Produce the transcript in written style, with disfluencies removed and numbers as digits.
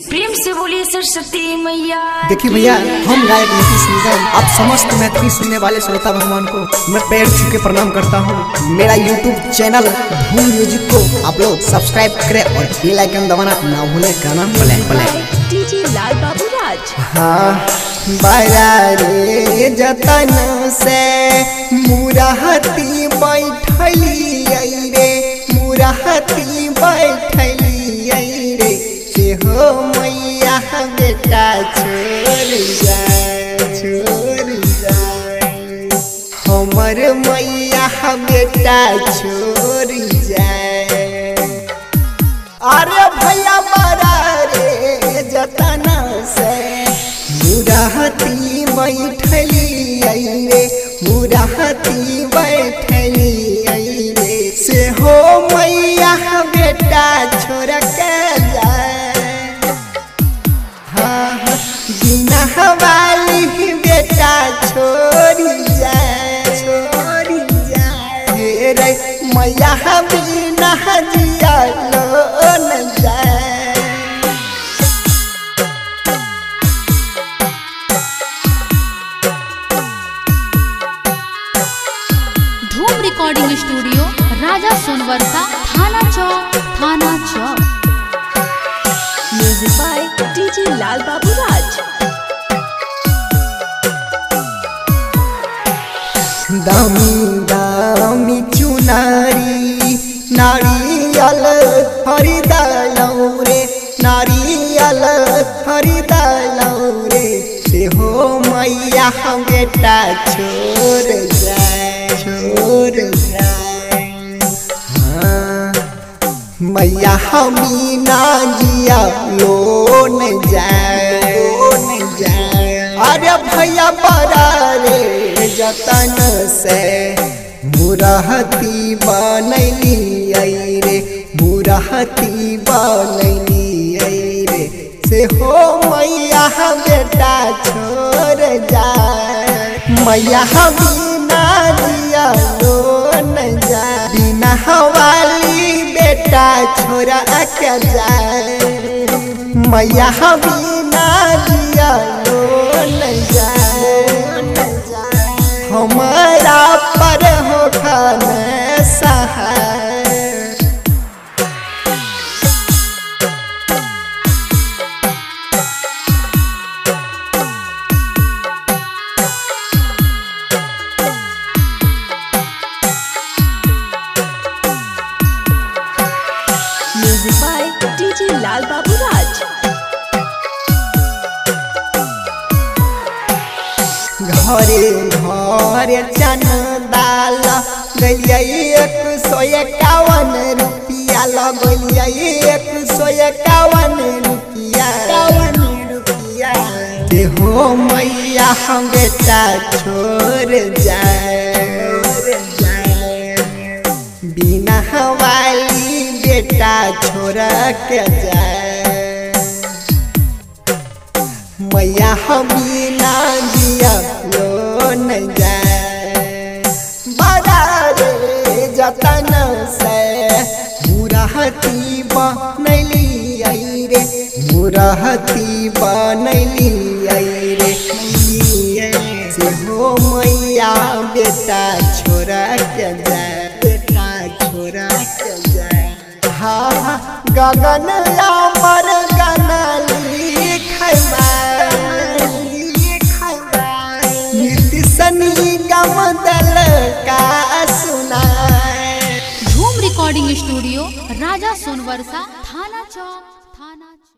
प्रेम से बोलिए सरस्वती मैया। देखिए भैया, हम गायक नीतीश निगम आप समस्त मैथिली सुनने वाले श्रोता भगवान को मैं पैर छू के प्रणाम करता हूँ। मेरा यूट्यूब चैनल धूम म्यूजिक को आप लोग सब्सक्राइब करें और बेल आइकन दबाना ना भूलें। गाना प्ले डीजे लाल बाबू राज। हाँ बारा रे जतन से मुराहती बैठली रे, मुराहती बैठली रे से हो मैया बेटा छोड़ जाए, छोड़ जाए हमर मैया बेटा छोड़ जाए। अरे भैया बारा रे जतन से मुराहती बैठली रे, मुराहती बैठली रे से हो मैया बेटा छोड़ के जाए। हाँ बिना वाली बेटा छोड़ जाए, छोड़ जाए रे मैया बिना जिया लो न जाए। धूम रिकॉर्डिंग स्टूडियो राजा सोनवर्षा, थाना चौक, थाना चौक। म्यूजिक बाय डीजे लाल बाबू राज। दामी दामी चुनारी नारियल खरीदलौ रे, नारियल खरीदलौ रे से हो मैया बेटा छोड़ जाए, छोड़ जाए। हाँ मैया बिना जिया लो न जाए, न जाए। अरे भैया बड़ा रे जतन से मुराहती बनैली रे, मुराहती बनैली रे से हो मैया बेटा छोड़ जाए। मैया बिना जिया लो न जाए, बिना वाली बेटा छोड़ा के जाए। मैया बिना जिया लो न जाए, हमारा पर हो खाने सहाय। म्यूजिक बाय डीजे लाल बाबू राज। घरे घरे चंदाल गलिया 151 रुपया लगलिया, 151 रुपया, 51 रुपया से हो मैया बेटा छोड़ जाए, बिना वाली बेटा छोड़ के जाए। मैया बिना जिया लो न जाए। बड़ा रे जतन से मुराहती बनैली रे, मुराहती बनैली रे से हो मैया बेटा छोड़ के जाए, बेटा छोड़ के जाए। हाँ गगन अमर गाना गमदल का सुनाए। धूम रिकॉर्डिंग स्टूडियो राजा सोनवर्षा, थाना चौक, थाना चौक।